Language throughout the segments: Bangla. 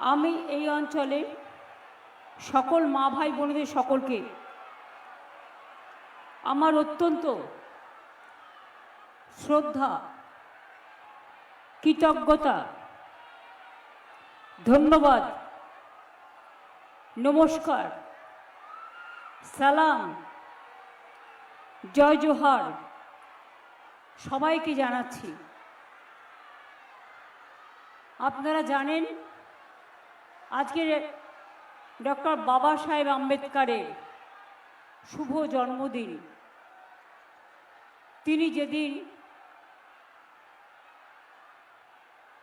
আমি এই অঞ্চলে সকল মা ভাই বোনেদের সকলকে আমার অত্যন্ত শ্রদ্ধা, কৃতজ্ঞতা, ধন্যবাদ, নমস্কার, সালাম, জয় জোহার সবাইকে জানাচ্ছি। আপনারা জানেন আজকে ডক্টর বাবা সাহেব আম্বেদকরের শুভ জন্মদিন।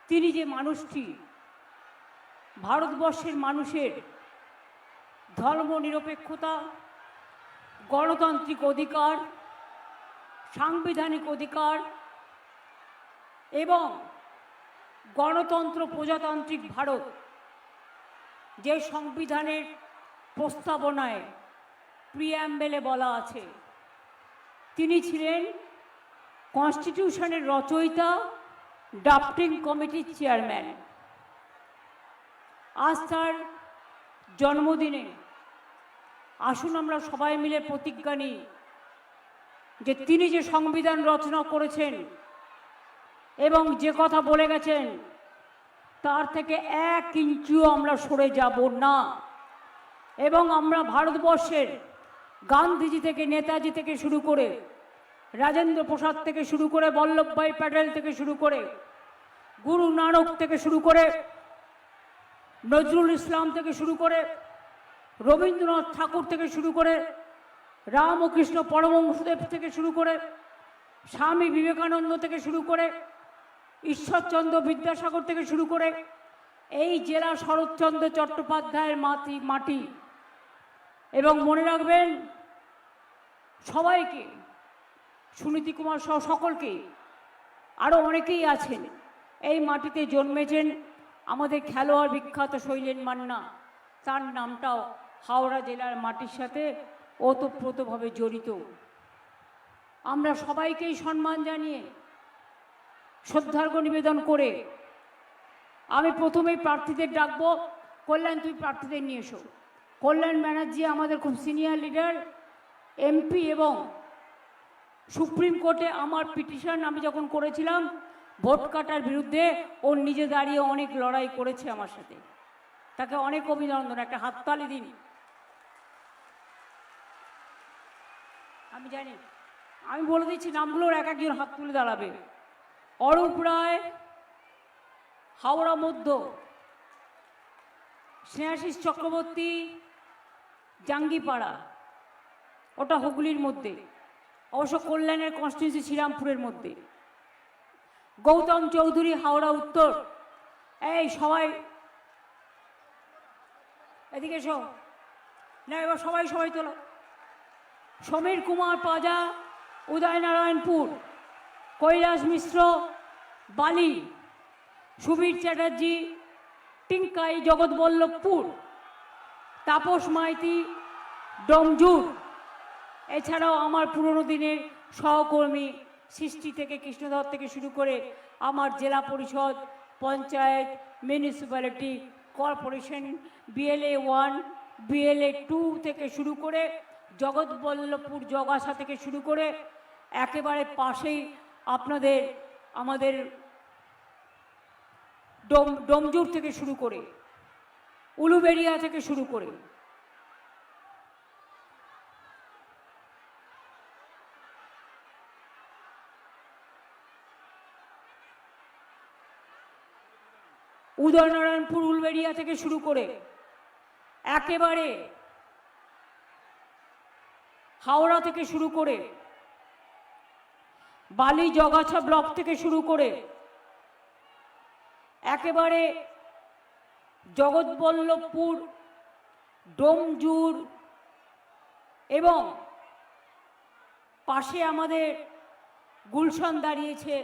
তিনি যে মানুষটি ভারতবর্ষের মানুষের ধর্মনিরপেক্ষতা, গণতান্ত্রিক অধিকার, সাংবিধানিক অধিকার এবং গণতন্ত্র প্রজাতান্ত্রিক ভারত যে সংবিধানের প্রস্তাবনায় প্রিঅ্যাম্বেলে বলা আছে, তিনি ছিলেন কনস্টিটিউশনের রচয়িতা, ড্রাফটিং কমিটির চেয়ারম্যান। আজ তার জন্মদিনে আসুন আমরা সবাই মিলে প্রতিজ্ঞা নিই যে তিনি যে সংবিধান রচনা করেছেন এবং যে কথা বলে গেছেন তার থেকে 1 ইঞ্চিও আমরা সরে যাব না। এবং আমরা ভারতবর্ষের গান্ধীজি থেকে, নেতাজি থেকে শুরু করে, রাজেন্দ্র প্রসাদ থেকে শুরু করে, বল্লভভাই প্যাটেল থেকে শুরু করে, গুরু নানক থেকে শুরু করে, নজরুল ইসলাম থেকে শুরু করে, রবীন্দ্রনাথ ঠাকুর থেকে শুরু করে, রামকৃষ্ণ পরমহংসদেব থেকে শুরু করে, স্বামী বিবেকানন্দ থেকে শুরু করে, ঈশ্বরচন্দ্র বিদ্যাসাগর থেকে শুরু করে, এই জেলা শরৎচন্দ্র চট্টোপাধ্যায়ের মাটি। এবং মনে রাখবেন সবাইকে, সুনীতি কুমার সহ সকলকে, আরও অনেকেই আছেন এই মাটিতে জন্মেছেন। আমাদের খেলোয়াড় বিখ্যাত শৈলেন মান্না, তার নামটাও হাওড়া জেলার মাটির সাথে ওতপ্রোতভাবে জড়িত। আমরা সবাইকেই সম্মান জানিয়ে, শ্রদ্ধার্ঘ নিবেদন করে আমি প্রথমেই প্রার্থীদের ডাকবো। কল্যাণ, তুই প্রার্থীদের নিয়ে এসো। কল্যাণ ব্যানার্জি আমাদের খুব সিনিয়র লিডার, এমপি, এবং সুপ্রিম কোর্টে আমার পিটিশন আমি যখন করেছিলাম ভোট কাটার বিরুদ্ধে, ও নিজে দাঁড়িয়ে অনেক লড়াই করেছে আমার সাথে। তাকে অনেক অভিনন্দন, একটা হাততালি দিন। আমি জানি, আমি বলে দিচ্ছি নামগুলোর এক একজন হাত তুলে দাঁড়াবে। অরূপ রায়, হাওড়া মধ্য। স্নেহাশিস চক্রবর্তী, জাঙ্গিপাড়া, ওটা হুগলির মধ্যে, অবশ্য কল্যাণের কনস্টিটিউয়েন্সি শ্রীরামপুরের মধ্যে। গৌতম চৌধুরী, হাওড়া উত্তর। এই সবাই এদিকে এসো না, এবার সবাই তোলো। সমীর কুমার পাজা, উদয়নারায়ণপুর। কৈলাস মিশ্র, বালি। সুবীর চ্যাটার্জি, টিঙ্কাই, জগৎবল্লভপুর। তাপস মাইতি, ডোমজুর। এছাড়াও আমার পুরনো দিনের সহকর্মী সৃষ্টি থেকে, কৃষ্ণধর থেকে শুরু করে আমার জেলা পরিষদ, panchayat, municipality, corporation, BLA 1, BLA 2 থেকে শুরু করে, জগৎবল্লভপুর জগাসা থেকে শুরু করে, একেবারে পাশেই আমাদের ডোমজুর থেকে শুরু করে, উলুবেড়িয়া থেকে শুরু করে, উদয়নারায়ণপুর, উলুবেড়িয়া থেকে শুরু করে একেবারে হাওড়া থেকে শুরু করে, বালি জগাছা ব্লক থেকে শুরু করে, একেবারে জগৎবল্লভপুর, ডোমজুর, এবং পাশে আমাদের গুলশান দাঁড়িয়েছে,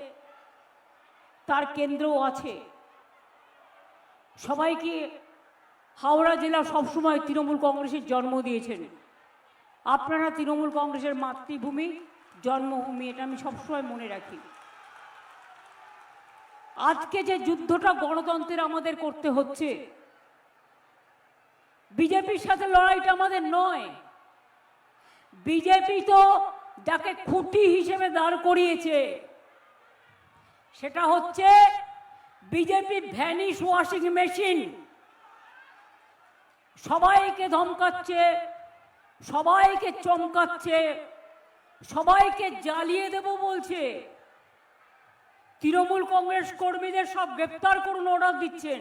তার কেন্দ্রও আছে। সবাইকে হাওড়া জেলা সবসময় তৃণমূল কংগ্রেসের জন্ম দিয়েছেন। আপনারা তৃণমূল কংগ্রেসের মাতৃভূমি, জন্মভূমি, এটা আমি সবসময় মনে রাখি। আজকে যে যুদ্ধটা গণতন্ত্রের আমাদের করতে হচ্ছে, বিজেপির সাথে লড়াইটা আমাদের নয়। বিজেপি তো যাকে খুঁটি হিসেবে দাঁড় করিয়েছে সেটা হচ্ছে বিজেপি ভ্যানিশ ওয়াশিং মেশিন। সবাইকে ধমকাচ্ছে, সবাইকে চমকাচ্ছে, সবাইকে জ্বালিয়ে দেব বলছে। তৃণমূল কংগ্রেস কর্মীদের সব গ্রেপ্তার করুন অর্ডার দিচ্ছেন।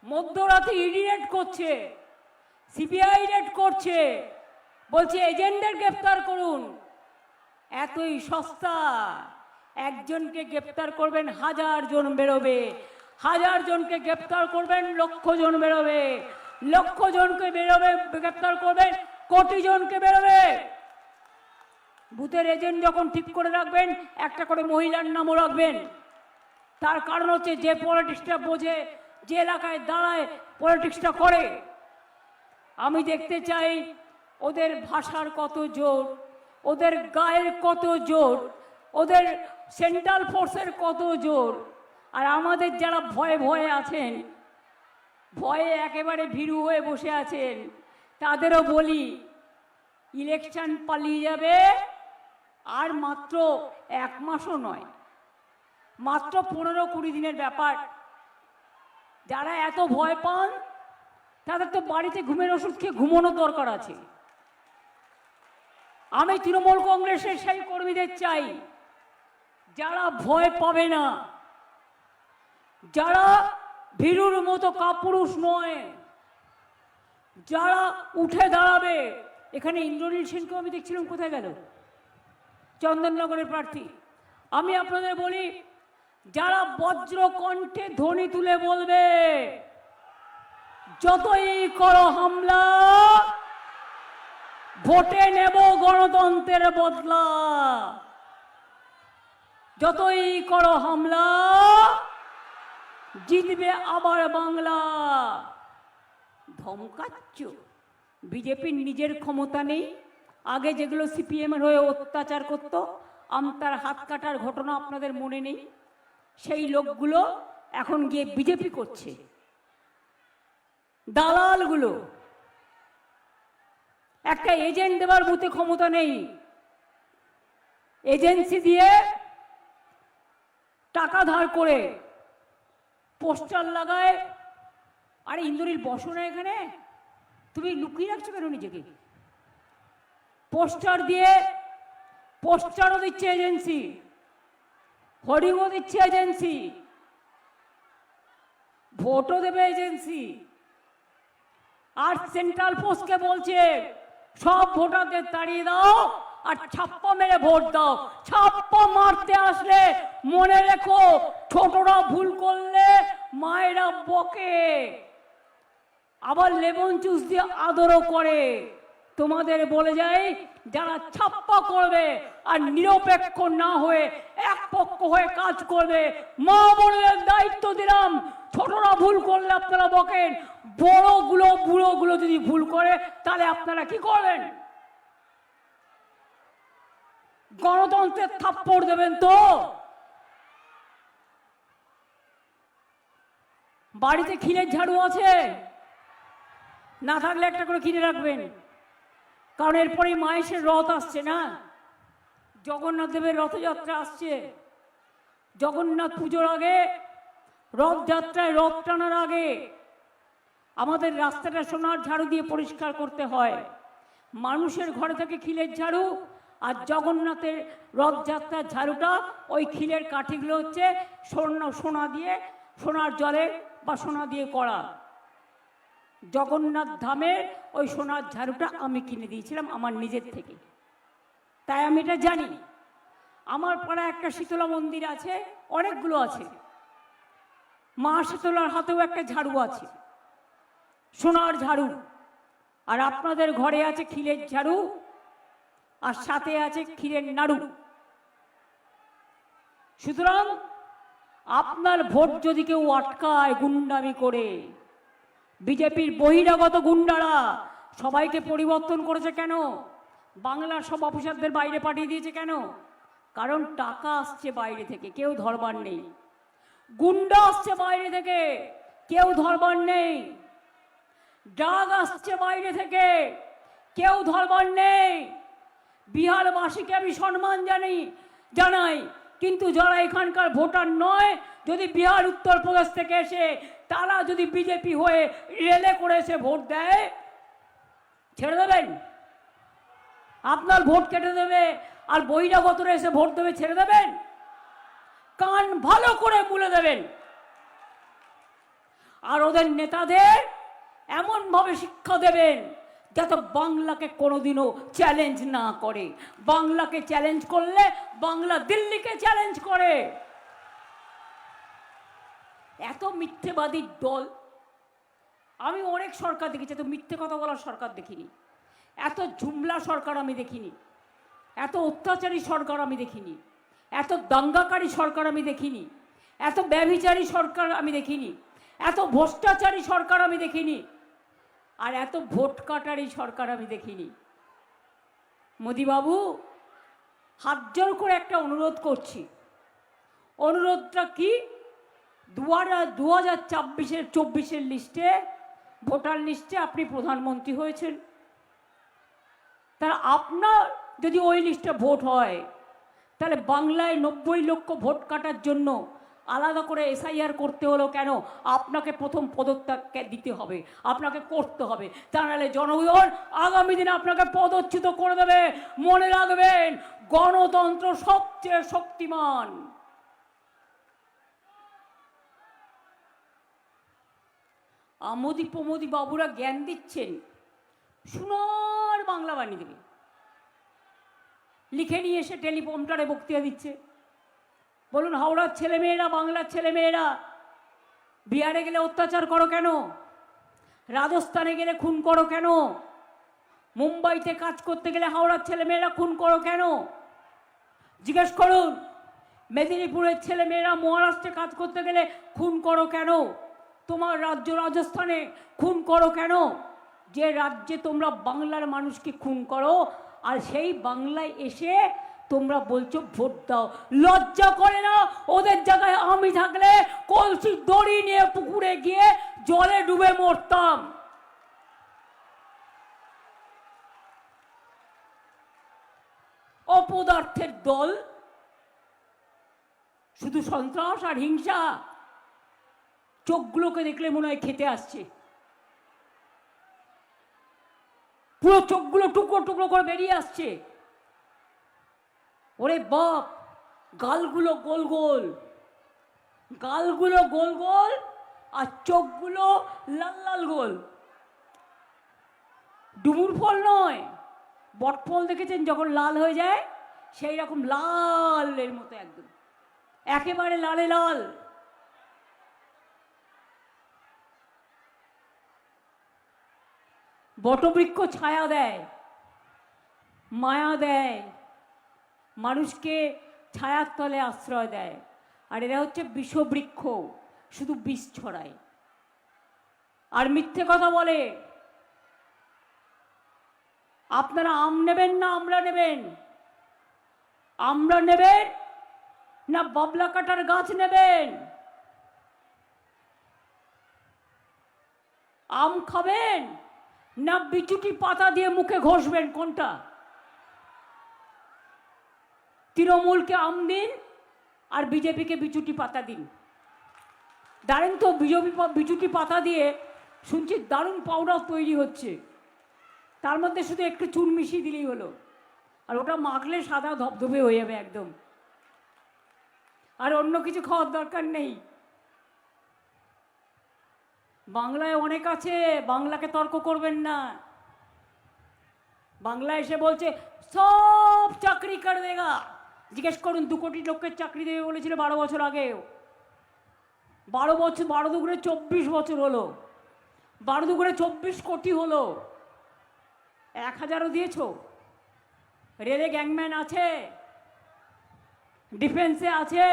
মধ্যরাতে ইডি রেড করছে, সিবিআই রেড করছে, বলছে এজেন্টদের গ্রেপ্তার করুন। এতই সস্তা। একজনকে গ্রেপ্তার করবেন 1000 জন বেরোবে, 1000 জনকে গ্রেপ্তার করবেন 1,00,000 জন বেরোবে, 1,00,000 জনকে বেরোবে গ্রেপ্তার করবেন কোটি জনকে বেরোবে। বুথের এজেন্ট যখন ঠিক করে রাখবেন একটা করে মহিলার নামও রাখবেন। তার কারণ হচ্ছে যে পলিটিক্সটা বোঝে, যে এলাকায় দাঁড়ায় পলিটিক্সটা করে। আমি দেখতে চাই ওদের ভাষার কত জোর, ওদের গায়ের কত জোর, ওদের সেন্ট্রাল ফোর্সের কত জোর। আর আমাদের যারা ভয়ে ভয়ে আছেন, ভয়ে একেবারে ভীরু হয়ে বসে আছেন, তাদেরও বলি ইলেকশন পালিয়ে যাবে। আর মাত্র 1 মাসও নয়, মাত্র 15-20 দিনের ব্যাপার। যারা এত ভয় পান তাদের তো বাড়িতে ঘুমের ওষুধ খেয়ে ঘুমানোর দরকার আছে। আমি তৃণমূল কংগ্রেসের সেই কর্মীদের চাই যারা ভয় পাবে না, যারা ভীরুর মতো কাপুরুষ নয়, যারা উঠে দাঁড়াবে। এখানে ইন্দ্রনীল সেনকেও আমি দেখছিলাম, কোথায় গেল? চন্দননগরের প্রার্থী। আমি আপনাদের বলি, যারা বজ্র কণ্ঠে ধ্বনি তুলে বলবে যতই করো হামলা, ভোটে নেব গণতন্ত্রের বদলা, যতই করো হামলা, জিতবে আবার বাংলা। ধমকাচ্ছ। বিজেপির নিজের ক্ষমতা নেই। আগে যেগুলো সিপিএমের হয়ে অত্যাচার করত, আমতার হাত কাটার ঘটনা আপনাদের মনে নেই? সেই লোকগুলো এখন গিয়ে বিজেপি করছে। দালালগুলো। একটা এজেন্ট দেবার বুথে ক্ষমতা নেই, এজেন্সি দিয়ে টাকা ধার করে পোস্টার লাগায়। আরে ইন্দ্রনীল, বসো না এখানে, তুমি লুকিয়ে রাখছো কেন নিজেকে? পোস্টার দিয়ে, পোস্টারও দিচ্ছে এজেন্সি, হোর্ডিংও দিচ্ছে এজেন্সি, ভোটও দেবে এজেন্সি। আর সেন্ট্রাল ফোর্সকে বলছে সব ভোটারদের তাড়িয়ে দাও আর ছাপ্পা মেরে ভোট দাও। ছাপ্পা মারতে আসলে মনে রেখো, ছোটরা ভুল করলে মায়েরা বকে, আবার লেমন জুস দিয়ে আদরও করে। তোমাদের বলে যাই, যারা ছাপ্পা করবে আর নিরপেক্ষ না হয়ে এক পক্ষ হয়ে কাজ করবে, মা বোনদের দায়িত্ব দিলাম। ছোটরা ভুল করলে আপনারা বকেন, বড়গুলো বুড়োগুলো যদি ভুল করে তাহলে আপনারা কি করবেন? গণতন্ত্রের থাপ্পড় দেবেন তো? বাড়িতে ক্ষীরের ঝাড়ু আছে? না থাকলে একটা করে কিনে রাখবেন, কারণ এরপরে মায়ের রথ আসছে না, জগন্নাথ দেবের রথযাত্রা আসছে। জগন্নাথ পুজোর আগে, রথযাত্রায় রথ টানার আগে আমাদের রাস্তাটা সোনার ঝাড়ু দিয়ে পরিষ্কার করতে হয়। মানুষের ঘরে থেকে খিলের ঝাড়ু, আর জগন্নাথের রথযাত্রার ঝাড়ুটা ওই খিলের কাঠিগুলো হচ্ছে সোনা দিয়ে, সোনার জলে বা সোনা দিয়ে করা। জগন্নাথ ধামের ওই সোনার ঝাড়ুটা আমি কিনে দিয়েছিলাম আমার নিজের থেকে, তাই আমি এটা জানি। আমার পাড়ায় একটা শীতলা মন্দির আছে, অনেকগুলো আছে। মা শীতলার হাতেও একটা ঝাড়ু আছে, সোনার ঝাড়ু। আর আপনাদের ঘরে আছে খিলের ঝাড়ু, আর সাথে আছে ক্ষীরের নাড়ু। সুতরাং আপনার ভোট যদি কেউ আটকায় গুন্ডামি করে, বিজেপির বহিরাগত গুন্ডারা সবাইকে পরিবর্তন করেছে কেন? বাংলার সব অফিসারদের বাইরে পাঠিয়ে দিয়েছে কেন? কারণ টাকা আসছে বাইরে থেকে, কেউ ধরবার নেই। গুন্ডা আসছে বাইরে থেকে, কেউ ধরবার নেই। ডাক আসছে বাইরে থেকে, কেউ ধরবার নেই। বিহারবাসীকে আমি সম্মান জানাই, কিন্তু যারা এখানকার ভোটার নয়, যদি বিহার উত্তরপ্রদেশ থেকে এসে তারা যদি বিজেপি হয়ে রেলে করে এসে ভোট দেয়, ছেড়ে দেবেন? আপনার ভোট কেটে দেবে আর বহিরাগতরা এসে ভোট দেবে, ছেড়ে দেবেন? কান ভালো করে মুলে দেবেন। আর ওদের নেতাদের এমনভাবে শিক্ষা দেবেন যাতে বাংলাকে কোনোদিনও চ্যালেঞ্জ না করে। বাংলাকে চ্যালেঞ্জ করলে বাংলা দিল্লিকে চ্যালেঞ্জ করে। এত মিথ্যেবাদীর দল আমি অনেক সরকার দেখেছি, এত মিথ্যে কথা বলার সরকার দেখিনি, এত জুমলা সরকার আমি দেখিনি, এত অত্যাচারী সরকার আমি দেখিনি, এত দাঙ্গাকারী সরকার আমি দেখিনি, এত ব্যভিচারী সরকার আমি দেখিনি, এত ভ্রষ্টাচারী সরকার আমি দেখিনি, আর এত ভোট কাটারই সরকার আমি দেখিনি। মোদিবাবু, হাত জোর করে একটা অনুরোধ করছি। অনুরোধটা কি? 2024 লিস্টে, ভোটার লিস্টে আপনি প্রধানমন্ত্রী হয়েছেন, তাহলে আপনার যদি ওই লিস্টে ভোট হয়, তাহলে বাংলায় 90 লক্ষ ভোট কাটার জন্য আলাদা করে এসআইআর করতে হলো কেন? আপনাকে প্রথম পদত্যাগ দিতে হবে, আপনাকে করতে হবে, তা নাহলে জনগণ আগামী দিনে আপনাকে পদচ্যুত করে দেবে। মনে রাখবেন, গণতন্ত্র সবচেয়ে শক্তিমান। আমোদি প্রমোদি বাবুরা জ্ঞান দিচ্ছেন, সোনার বাংলা বানিয়ে দেবে, লিখে নিয়ে এসে টেলিপ্রম্পটারে বক্তৃতা দিচ্ছে। বলুন, হাওড়ার ছেলেমেয়েরা, বাংলার ছেলেমেয়েরা বিহারে গেলে অত্যাচার করো কেন? রাজস্থানে গেলে খুন করো কেন? মুম্বাইতে কাজ করতে গেলে হাওড়ার ছেলেমেয়েরা খুন করো কেন? জিজ্ঞেস করুন, মেদিনীপুরের ছেলেমেয়েরা মহারাষ্ট্রে কাজ করতে গেলে খুন করো কেন? তোমার রাজ্য রাজস্থানে খুন করো কেন? যে রাজ্যে তোমরা বাংলার মানুষকে খুন করো, আর সেই বাংলায় এসে তোমরা বলছো ভোট দাও। লজ্জা করে না? ওদের জায়গায় আমি থাকলে কলসি দড়ি নিয়ে পুকুরে গিয়ে জলে ডুবে মরতাম। অপদার্থের দল, শুধু সন্ত্রাস আর হিংসা। চোখগুলোকে দেখলে মনে হয় খেতে আসছে, পুরো চোখগুলো টুকরো টুকরো করে বেরিয়ে আসছে। ওরে বাপ, গালগুলো গোল গোল, গালগুলো গোল গোল, আর চোখগুলো লাল লাল গোল। ডুমুর ফল নয়, বটফল দেখেছেন যখন লাল হয়ে যায়, সেই রকম লালের মতো, একদম একেবারে লালে লাল। বটবৃক্ষ ছায়া দেয়, মায়া দেয়, মানুষকে ছায়ার তলে আশ্রয় দেয়, আর এরা হচ্ছে বিষবৃক্ষ, শুধু বিষ ছড়ায় আর মিথ্যে কথা বলে। আপনারা আম নেবেন না আমরা নেবেন? আমরা নেবেন না বাবলা কাটার গাছ নেবেন? আম খাবেন না বিচুটি পাতা দিয়ে মুখে ঘষবেন? কোনটা? তৃণমূলকে আম দিন আর বিজেপিকে বিচুটি পাতা দিন। দারুণ তো বিচুটি পাতা দিয়ে শুনছি দারুণ পাউডার তৈরি হচ্ছে, তার মধ্যে শুধু একটু চুন মিশিয়ে দিলেই হলো, আর ওটা মাখলে সাদা ধবধবে হয়ে যাবে একদম, আর অন্য কিছু খাওয়ার দরকার নেই। বাংলায় অনেক আছে, বাংলাকে তর্ক করবেন না। বাংলা এসে বলছে সব চাকরি কর দেগা। জিজ্ঞেস করুন, 2 কোটি লোককে চাকরি দেবে বলেছিল 12 বছর আগেও। 12 বছর, 12 দুগুণে 24 বছর হলো, 12 দুগুণে 24 কোটি হলো। 1000ও দিয়েছ। রেলে গ্যাংম্যান আছে, ডিফেন্সে আছে,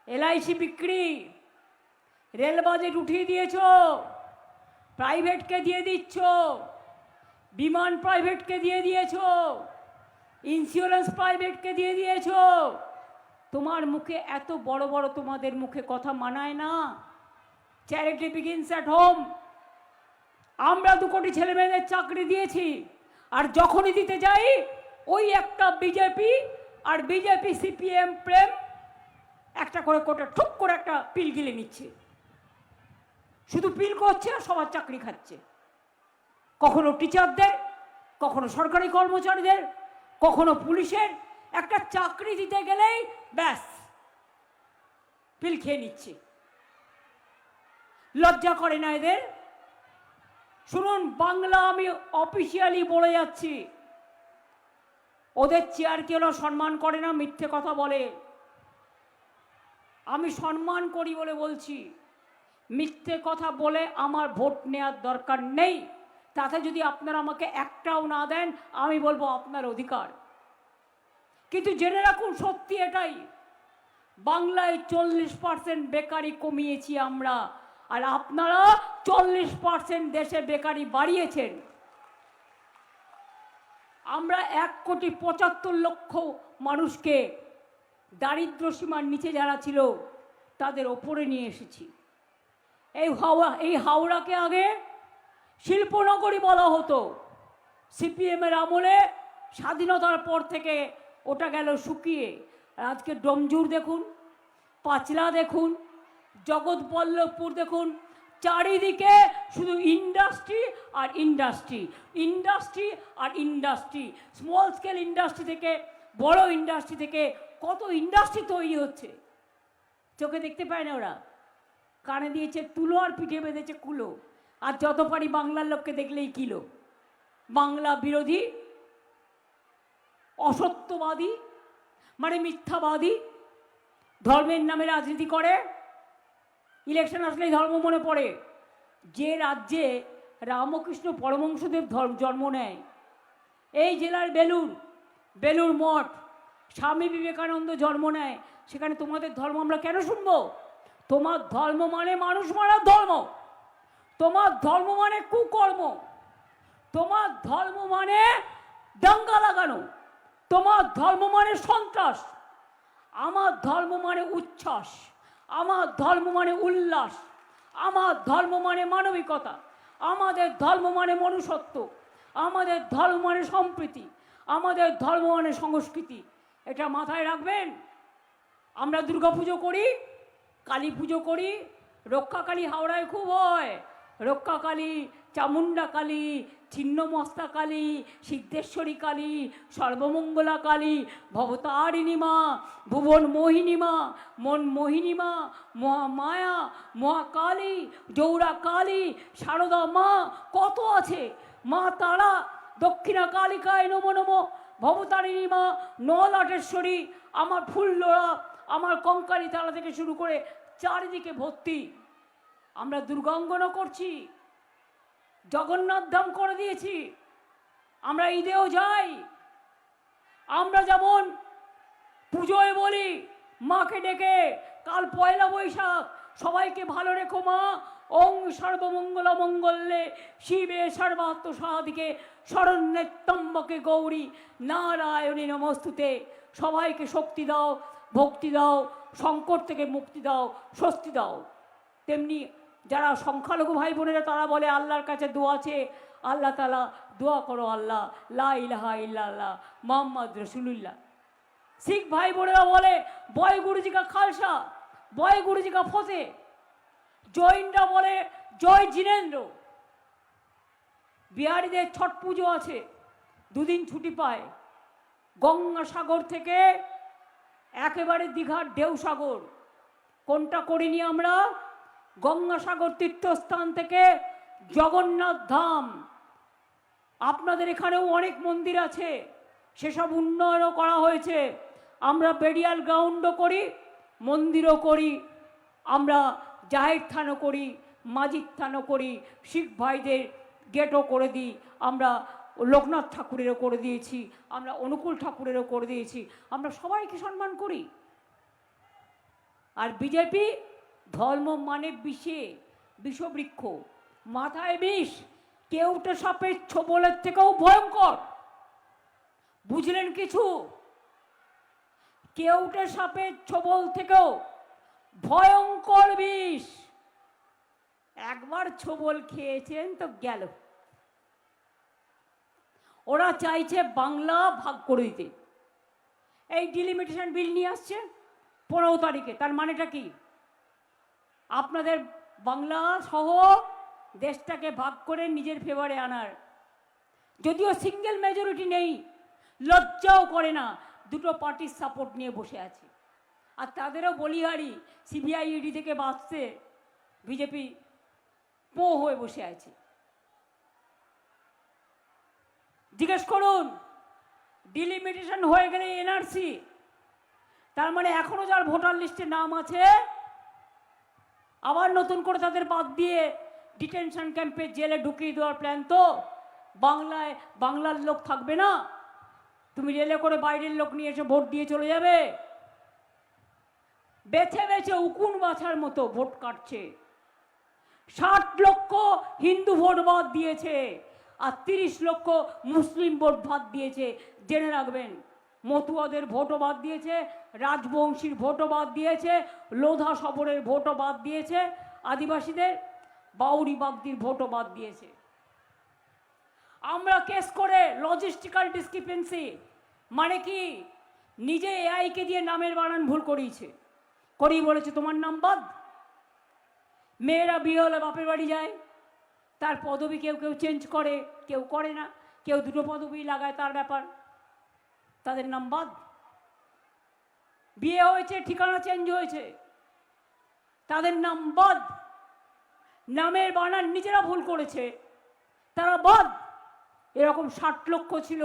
LIC বিক্রি, রেল বাজেট উঠিয়ে দিয়েছ, প্রাইভেটকে দিয়ে দিচ্ছ, বিমান প্রাইভেটকে দিয়ে দিয়েছ, ইন্স্যুরেন্স প্রাইভেটকে দিয়ে দিয়েছ। তোমার মুখে এত বড় বড় তোমাদের মুখে কথা মানায় না। Charity begins at home. আমরা 2 কোটি ছেলে মেয়েদের চাকরি দিয়েছি, আর যখনই দিতে যাই ওই একটা বিজেপি আর বিজেপি সিপিএম প্রেম একটা করে কোটা ঠুক করে একটা পিল গিলে নিচ্ছে, শুধু পিল করছে আর সবার চাকরি খাচ্ছে। কখনো টিচারদের, কখনো সরকারি কর্মচারীদের, কখনো পুলিশের। একটা চাকরি দিতে গেলেই ব্যাস পিল খেয়ে নিচ্ছে। লজ্জা করে না এদের? শুনুন, বাংলা আমি অফিসিয়ালি বলে যাচ্ছি, ওদের চেয়ারকে ওরা সম্মান করে না, মিথ্যে কথা বলে। আমি সম্মান করি বলে বলছি, মিথ্যে কথা বলে আমার ভোট নেওয়ার দরকার নেই। তাতে যদি আপনারা আমাকে একটাও না দেন, আমি বলবো আপনার অধিকার। কিন্তু জেনে রাখুন, সত্যি এটাই, বাংলায় 40% বেকারি কমিয়েছি আমরা, আর আপনারা 40% দেশে বেকারি বাড়িয়েছেন। আমরা 1,75,00,000 মানুষকে দারিদ্র সীমার নিচে যারা ছিল তাদের ওপরে নিয়ে এসেছি। এই হাওড়াকে আগে শিল্পনগরী বলা হতো। সিপিএমের আমলে স্বাধীনতার পর থেকে ওটা গেল শুকিয়ে। আজকে ডোমজুর দেখুন, পাঁচলা দেখুন, জগৎবল্লভপুর দেখুন, চারিদিকে শুধু ইন্ডাস্ট্রি আর ইন্ডাস্ট্রি, ইন্ডাস্ট্রি আর ইন্ডাস্ট্রি। স্মল স্কেল ইন্ডাস্ট্রি থেকে বড় ইন্ডাস্ট্রি থেকে কত ইন্ডাস্ট্রি তৈরি হচ্ছে, চোখে দেখতে পায় না ওরা। কানে দিয়েছে তুলো আর পিঠে বেঁধেছে কুলো, আর যত পারি বাংলার লোককে দেখলেই কিলো। বাংলা বিরোধী, অসত্যবাদী, মানে মিথ্যাবাদী, ধর্মের নামে রাজনীতি করে। ইলেকশন আসলেই ধর্ম মনে পড়ে। যে রাজ্যে রামকৃষ্ণ পরমহংসদেব জন্ম নেয়, এই জেলার বেলুর মঠ, স্বামী বিবেকানন্দ জন্ম নেয়, সেখানে তোমাদের ধর্ম আমরা কেন শুনবো? তোমার ধর্ম মানে মানুষ মারার ধর্ম, তোমার ধর্ম মানে কুকর্ম, তোমার ধর্ম মানে দাঙ্গা লাগানো, তোমার ধর্ম মানে সন্ত্রাস। আমার ধর্ম মানে উচ্ছ্বাস, আমার ধর্ম মানে উল্লাস, আমার ধর্ম মানে মানবিকতা, আমাদের ধর্ম মানে মনুষ্যত্ব, আমাদের ধর্ম মানে সম্প্রীতি, আমাদের ধর্ম মানে সংস্কৃতি। এটা মাথায় রাখবেন। আমরা দুর্গাপুজো করি, কালী পুজো করি, রক্ষাকালী হাওড়ায় খুব হয়, রক্ষাকালী, চামুন্ডা কালী, ছিন্নমস্তা কালী, সিদ্ধেশ্বরী কালী, সর্বমঙ্গলা কালী, ভবতারিণী মা, ভুবন মোহিনী মা, মন মোহিনী মা, মহামায়া, মহাকালী, জৌরা কালী, শারদা মা, কত আছে। মা তারা, দক্ষিণা কালিকায় নমো নমো, ভবতারিণী মা, নলাটেশ্বরী, আমার ফুল্লরা, আমার কঙ্কালী তালা থেকে শুরু করে চারিদিকে ভর্তি। আমরা দুর্গাঙ্গনা করছি, জগন্নাথ ধাম করে দিয়েছি, আমরা ঈদেও যাই। আমরা যেমন পুজোয় বলি মাকে ডেকে, কাল পয়লা বৈশাখ, সবাইকে ভালো রেখো মা, ওং সর্বমঙ্গল মঙ্গলে শিবে সর্বাত্ম সাধিকে শরণ্যে ত্র্যম্বকে গৌরী নারায়ণী নমস্তুতে। সবাইকে শক্তি দাও, ভক্তি দাও, সংকট থেকে মুক্তি দাও, স্বস্তি দাও। তেমনি যারা সংখ্যালঘু ভাই বোনেরা তারা বলে আল্লাহর কাছে দোয়া আছে, আল্লাহ তাআলা দোয়া করো আল্লাহ লা ইলাহা ইল্লাল্লাহ মুহাম্মদ রাসূলুল্লাহ। শিখ ভাই বোনেরা বলে বয় গুরুজি কা খালসা, বয় গুরুজি কা ফতে। জৈনরা বলে জয় জিনেন্দ্র। বিহারিদের ছট পুজো আছে, 2 দিন ছুটি পায়। গঙ্গাসাগর থেকে একেবারে দীঘার ঢেউসাগর, কোনটা করিনি আমরা? গঙ্গাসাগর তীর্থস্থান থেকে জগন্নাথ ধাম। আপনাদের এখানেও অনেক মন্দির আছে, সেসব উন্নয়নও করা হয়েছে। আমরা বেরিয়াল গ্রাউন্ডও করি, মন্দিরও করি, আমরা জাহের থানও করি, মাজিদ থানও করি, শিখ ভাইদের গেটও করে দিই, আমরা লোকনাথ ঠাকুরেরও করে দিয়েছি, আমরা অনুকূল ঠাকুরেরও করে দিয়েছি। আমরা সবাইকে সম্মান করি। আর বিজেপি ধর্ম মানে বিষবৃক্ষ, মাথায় বিষ, কেউটে সাপের ছোবলের থেকেও ভয়ঙ্কর। বুঝলেন কিছু? কেউটে সাপের ছোবল থেকেও ভয়ঙ্কর বিষ। একবার ছোবল খেয়েছেন তো গেল। ওরা চাইছে বাংলা ভাগ করে দিতে। এই ডিলিমিটেশন বিল নিয়ে আসছে 15 তারিখে। তার মানেটা কি? আপনাদের বাংলা সহ দেশটাকে ভাগ করে নিজের ফেভারে আনার। যদিও সিঙ্গেল মেজরিটি নেই, লজ্জাও করে না, দুটো পার্টির সাপোর্ট নিয়ে বসে আছে। আর তাদেরও বলিহারি সিবিআই ইডি থেকে বাঁচতে বিজেপি পো হয়ে বসে আছে। জিজ্ঞেস করুন, ডিলিমিটেশন হয়ে গেলে এনআরসি, তার মানে এখনো যার ভোটার লিস্টে নাম আছে আবার নতুন করে তাদের বাদ দিয়ে ডিটেনশন ক্যাম্পে জেলে ঢুকিয়ে দেওয়ার প্ল্যান। তো বাংলার লোক থাকবে না? তুমি রেলে করে বাইরের লোক নিয়ে এসে ভোট দিয়ে চলে যাবে? বেছে বেছে উকুন বাছার মতো ভোট কাটছে। 60 লক্ষ হিন্দু ভোট বাদ দিয়েছে আর 30 লক্ষ মুসলিম ভোট বাদ দিয়েছে। জেনে রাখবেন, মতুয়াদের ভোটও বাদ দিয়েছে, রাজবংশীর ভোটও বাদ দিয়েছে, লোধা সবরের ভোটও বাদ দিয়েছে, আদিবাসীদের বাউরি বাগদির ভোটও বাদ দিয়েছে। আমরা কেস করে লজিস্টিক্যাল ডিসক্রিপেন্সি মানে কি, নিজে এআইকে দিয়ে নামের বানান ভুল করিয়েছে, করিয়ে বলেছে তোমার নাম বাদ। মেয়েরা বিয়ে হলে বাপের বাড়ি যায়, তার পদবি কেউ কেউ চেঞ্জ করে, কেউ করে না, কেউ দুটো পদবি লাগায়, তার ব্যাপার, তাদের নাম বাদ। বিয়ে হয়েছে, ঠিকানা চেঞ্জ হয়েছে, তাদের নাম বাদ। নামের বানান নিজেরা ভুল করেছে, তারা বাদ। এরকম 60 লক্ষ ছিল।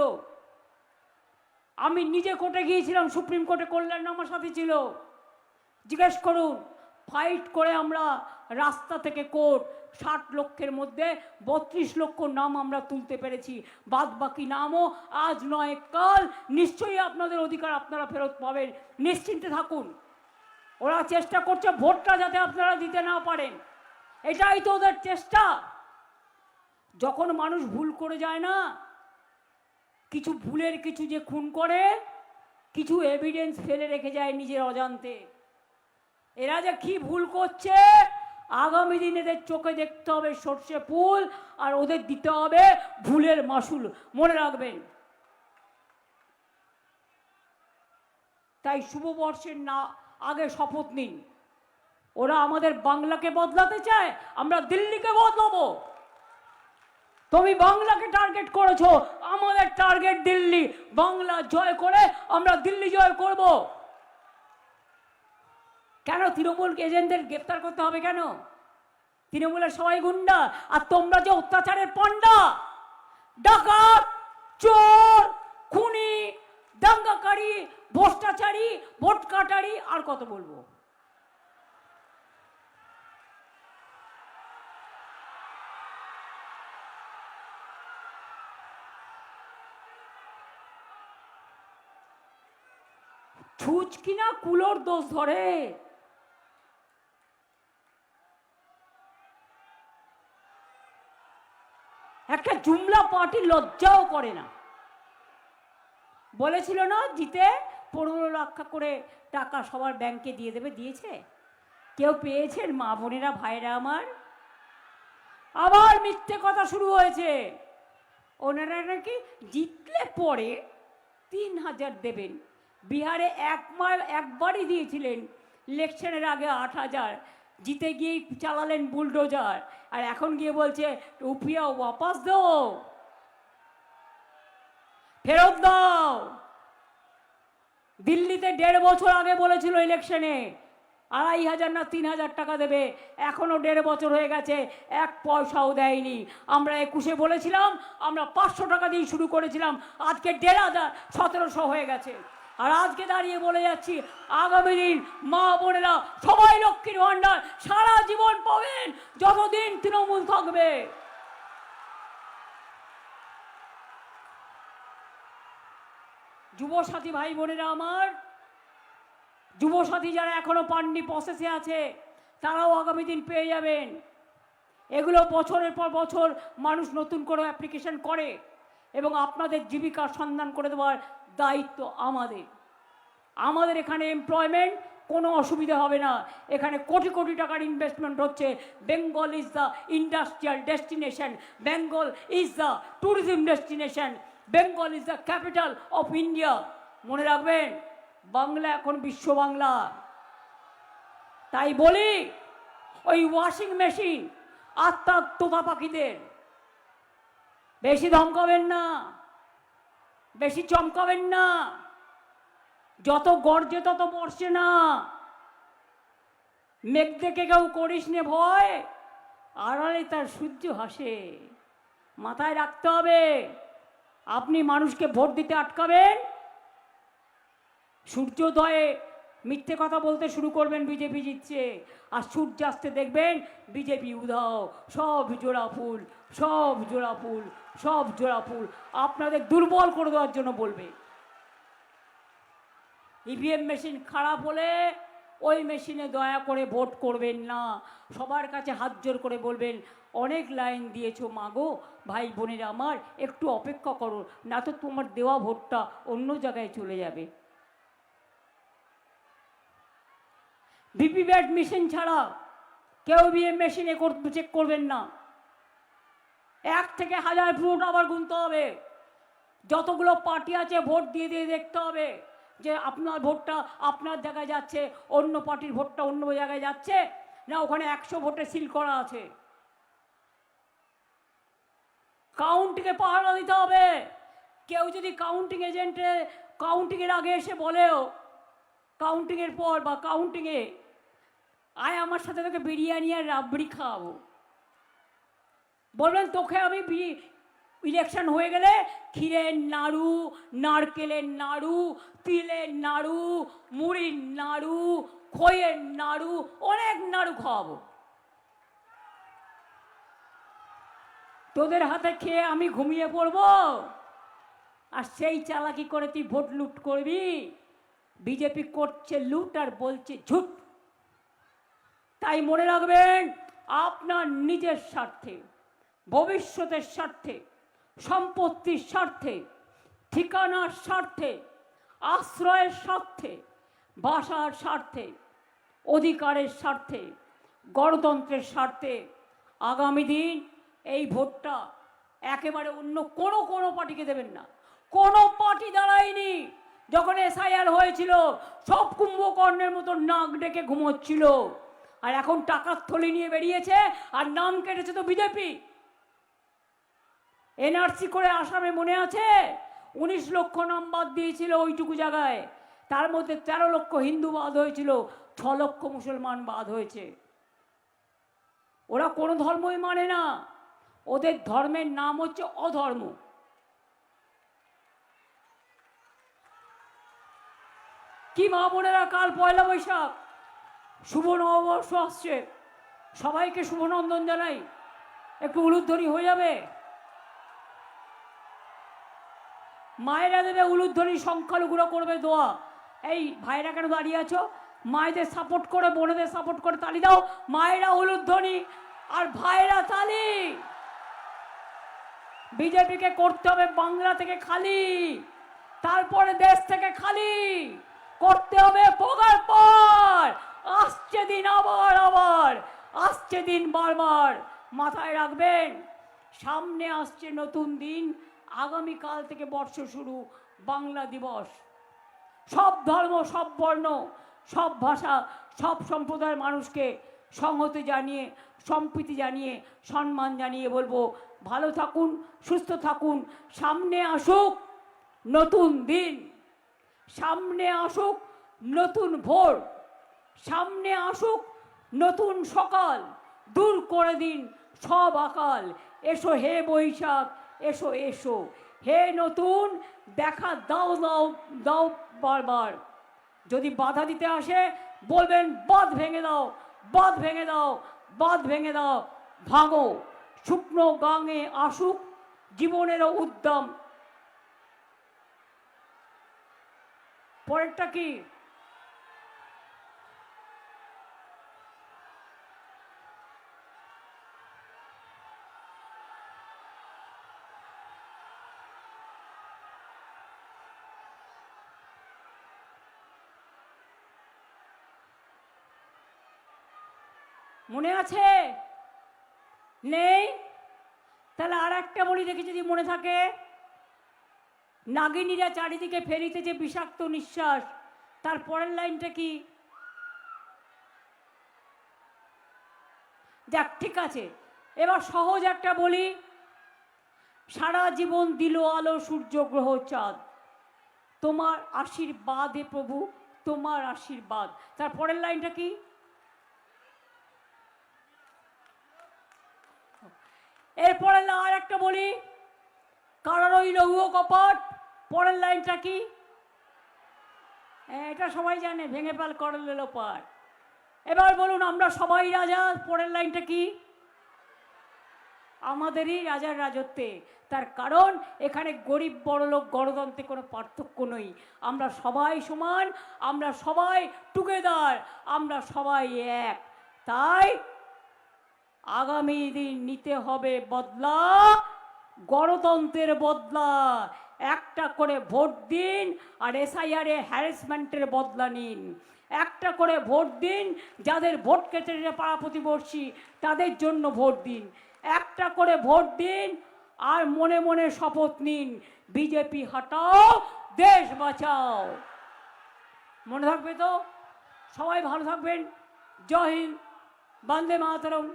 আমি নিজে কোর্টে গিয়েছিলাম, সুপ্রিম কোর্টে, কল্যাণ আমার সাথে ছিল। জিজ্ঞেস করুন, ফাইট করে আমরা রাস্তা থেকে কোর্ট 60 লক্ষের মধ্যে 32 লক্ষ নাম আমরা তুলতে পেরেছি। বাদ বাকি নামও আজ নয় কাল নিশ্চয়ই আপনাদের অধিকার আপনারা ফেরত পাবেন, নিশ্চিন্তে থাকুন। ওরা চেষ্টা করছে ভোটটা যাতে আপনারা দিতে না পারেন, এটাই তো ওদের চেষ্টা। যখন মানুষ ভুল করে যায় না, কিছু ভুলের কিছু যে খুন করে, কিছু এভিডেন্স ফেলে রেখে যায় নিজের অজান্তে। এরা যে কি ভুল করছে আগামী দিন এদের চোখে দেখতে হবে সর্ষে ফুল, আর ওদের দিতে হবে ভুলের মাসুল, মনে রাখবেন। তাই শুভবর্ষের না আগে শপথ নিন। ওরা আমাদের বাংলাকে বদলাতে চায়, আমরা দিল্লিকে বদলাবো। তুমি বাংলাকে টার্গেট করেছো, আমাদের টার্গেট দিল্লি। বাংলা জয় করে আমরা দিল্লি জয় করব। কেন তৃণমূল এজেন্টদের গ্রেপ্তার করতে হবে? কেন? তৃণমূলের সবাই গুন্ডা, আর তোমরা যে অত্যাচারের পান্ডা, ডাকাত, চোর, খুনি, দাঙ্গাকারী, ভ্রষ্টাচারী, ভোট কাটারি, আর কত বলবো। ছুঁচ কিনা কুলোর দোষ ধরে। একটা জুমলা পার্টি লজ্জাও করে না। বলেছিল না জিতে 15 লাখ করে টাকা সবার ব্যাংকে দিয়ে দেবে, দিয়েছে? কেউ পেয়েছেন? মা বোনেরা, ভাইরা আমার, আবার মিথ্যে কথা শুরু হয়েছে। ওনারা নাকি জিতলে পরে 3000 দেবেন। বিহারে একবারই দিয়েছিলেন, ইলেকশনের আগে 8000, জিতে গিয়ে চালালেন বুলডোজার, আর এখন গিয়ে বলছে রুপিয়া ওয়াপাস দাও, ফেরত দাও। দিল্লিতে 1.5 বছর আগে বলেছিল ইলেকশনে 2500 না 3000 টাকা দেবে, এখনো 1.5 বছর হয়ে গেছে, 1 পয়সাও দেয়নি। আমরা 21-এ বলেছিলাম, আমরা 500 টাকা দিয়ে শুরু করেছিলাম, আজকে 1500 1700 হয়ে গেছে। আর আজকে দাঁড়িয়ে বলে যাচ্ছি, আগামী দিন মা বোনেরা সবাই লক্ষ্মীর ভান্ডার সারা জীবন পাবেন, যতদিন তৃণমূল থাকবে। যুবসাথী ভাই বোনেরা আমার, যুবসাথী যারা এখনো পাননি, প্রসেসে আছে, তারাও আগামী দিন পেয়ে যাবেন। এগুলো বছরের পর বছর মানুষ নতুন করে অ্যাপ্লিকেশন করে, এবং আপনাদের জীবিকার সন্ধান করে দেওয়ার দায়িত্ব আমাদের। আমাদের এখানে এমপ্লয়মেন্ট কোনো অসুবিধা হবে না। এখানে কোটি কোটি টাকার ইনভেস্টমেন্ট হচ্ছে। Bengal is the industrial destination, Bengal is the tourism destination, Bengal is the capital of India. মনে রাখবেন, বাংলা এখন বিশ্ব বাংলা। তাই বলি, ওই ওয়াশিং মেশিন আত্মার তোতা পাখিদের বেশি ধমকাবেন না, বেশি চমকাবেন না। যত গর্জে তত বর্ষে না। মেঘ দেখে কেউ করিস নে ভয়, আড়ালে তার সূর্য হাসে। মাথায় রাখতে হবে, আপনি মানুষকে ভোট দিতে আটকাবেন, সূর্যোদয়ে মিথ্যে কথা বলতে শুরু করবেন বিজেপি জিতছে, আর সূর্যাস্তে দেখবেন বিজেপি উধাও। সব জোড়া ফুল, সব জোড়া ফুল, সব জোড়া ফুল। আপনাদের দুর্বল করে দেওয়ার জন্য বলবে। ইভিএম মেশিন খারাপ হলে ওই মেশিনে দয়া করে ভোট করবেন না। সবার কাছে হাত জোর করে বলবেন, অনেক লাইন দিয়েছো মাগো, ভাই বোনেরা আমার, একটু অপেক্ষা করো, না তো তোমার দেওয়া ভোটটা অন্য জায়গায় চলে যাবে। ভিভিপ্যাট মেশিন ছাড়া কেউ ইভিএম মেশিনে চেক করবেন না। 1 থেকে 1000 ভোট আবার গুনতে হবে। যতগুলো পার্টি আছে ভোট দিয়ে দিয়ে দেখতে হবে যে আপনার ভোটটা আপনার জায়গায় যাচ্ছে, অন্য পার্টির ভোটটা অন্য জায়গায় যাচ্ছে না, ওখানে 100 ভোটে সিল করা আছে। কাউন্টিংয়ে পাহারা দিতে হবে। কেউ যদি কাউন্টিং এজেন্টে কাউন্টিংয়ের আগে এসে বলেও, কাউন্টিংয়ের পর বা কাউন্টিংয়ে, আয় আমার সাথে তোকে বিরিয়ানি আর রাবড়ি খাওয়াবো, বলবেন তোকে আমি ইলেকশন হয়ে গেলে ক্ষীরের নাড়ু, নারকেলের নাড়ু, তিলের নাড়ু, মুড়ির নাড়ু, খইয়ের নাড়ু, অনেক নাড়ু খাওয়াবো। তোদের হাতে খেয়ে আমি ঘুমিয়ে পড়বো, আর সেই চালাকি করে তুই ভোট লুট করবি। বিজেপি করছে লুট আর বলছে ঝুট। তাই মনে রাখবেন, আপনার নিজের স্বার্থে, ভবিষ্যতের স্বার্থে, সম্পত্তির স্বার্থে, ঠিকানার স্বার্থে, আশ্রয়ের স্বার্থে, ভাষার স্বার্থে, অধিকারের স্বার্থে, গণতন্ত্রের স্বার্থে আগামী দিন এই ভোটটা একেবারে অন্য কোনো পার্টিকে দেবেন না। কোনো পার্টি দাঁড়ায়নি। যখন এসআইআর হয়েছিল সব কুম্ভকর্ণের মতো নাক ডেকে ঘুমোচ্ছিল, আর এখন টাকার থলি নিয়ে বেরিয়েছে আর নাম কেটেছে তো বিজেপি। এনআরসি করে আসামে মনে আছে 19 লক্ষ নাম বাদ দিয়েছিল ওইটুকু জায়গায়, তার মধ্যে 13 লক্ষ হিন্দু বাদ হয়েছিল, 6 লক্ষ মুসলমান বাদ হয়েছে। ওরা কোনো ধর্মই মানে না, ওদের ধর্মের নাম হচ্ছে অধর্ম। কি মা বোনেরা, কাল 1 বৈশাখ, শুভ নববর্ষ আসছে, সবাইকে শুভনন্দন জানাই। একটু উলুধ্বনি হয়ে যাবে, মায়েরা দেবে উলুধ্বনি, সংখ্যালঘুরা করবে দোয়া। এই ভাইরা কেন দাঁড়িয়ে আছো? মায়েদের সাপোর্ট করে, বোনেদের সাপোর্ট করে তালি দাও। মায়েরা উলুধ্বনি আর ভাইরা তালি। বিজেপিকে করতে হবে বাংলা থেকে খালি, তারপরে দেশ থেকে খালি করতে হবে। পগার পর আসছে দিন, আবার আবার আসছে দিন, বারবার মাথায় রাখবেন। সামনে আসছে নতুন দিন, আগামীকাল থেকে বর্ষ শুরু, বাংলা দিবস। সব ধর্ম, সব বর্ণ, সব ভাষা, সব সম্প্রদায়ের মানুষকে সংহতি জানিয়ে, সম্প্রীতি জানিয়ে, সম্মান জানিয়ে বলবো, ভালো থাকুন, সুস্থ থাকুন। সামনে আসুক নতুন দিন, সামনে আসুক নতুন ভোর, সামনে আসুক নতুন সকাল। দূর করে দিন সব আকাল। এসো হে বৈশাখ, এসো এসো হে নতুন, দেখা দাও দাও দাও বারবার। যদি বাধা দিতে আসে বলবেন বাঁধ ভেঙে দাও, বাঁধ ভেঙে দাও, বাঁধ ভেঙে দাও, ভাঙো। শুকনো গাঙে আসুক জীবনেরও উদ্যম। পরেরটা কি? মনে আছে? নেই? তাহলে আর একটা বলি দেখি যদি মনে থাকে। নাগিনীরা চারিদিকে ফেরিতে যে বিষাক্ত নিঃশ্বাস, তার পরের লাইনটা কি? যাক, ঠিক আছে, এবার সহজ একটা বলি। সারা জীবন দিল আলো সূর্য গ্রহ চাঁদ, তোমার আশীর্বাদে প্রভু, তোমার আশীর্বাদ। তার পরের লাইনটা কি? এরপরে আর একটা বলি, কারার ওই লৌহ কপাট, পরের লাইনটা কি? এটা সবাই জানে, ভেঙে পাল করলে লোপাট। এবার বলুন, আমরা সবাই রাজা, পরের লাইনটা কি? আমাদেরই রাজার রাজত্বে। তার কারণ এখানে গরিব বড়লোক গণতন্ত্রে কোনো পার্থক্য নেই, আমরা সবাই সমান, আমরা সবাই টুগেদার, আমরা সবাই এক। তাই আগামী দিন নিতে হবে বদলা, গণতন্ত্রের বদলা। একটা করে ভোট দিন, আর এসআইআর হ্যারাসমেন্টের বদলা নিন। একটা করে ভোট দিন, যাদের ভোট কেটে পাড়া প্রতিবেশী তাদের জন্য ভোট দিন। একটা করে ভোট দিন, আর মনে মনে শপথ নিন, বিজেপি হটাও, দেশ বাঁচাও। মনে থাকবে তো? সবাই ভালো থাকবেন। জয় হিন্দ, বন্দে মাতরম,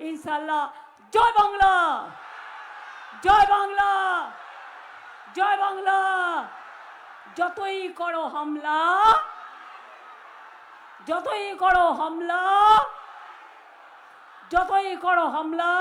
ইনশাআল্লাহ। জয় বাংলা, জয় বাংলা, জয় বাংলা। যতই করো হামলা, যতই করো হামলা, যতই করো হামলা,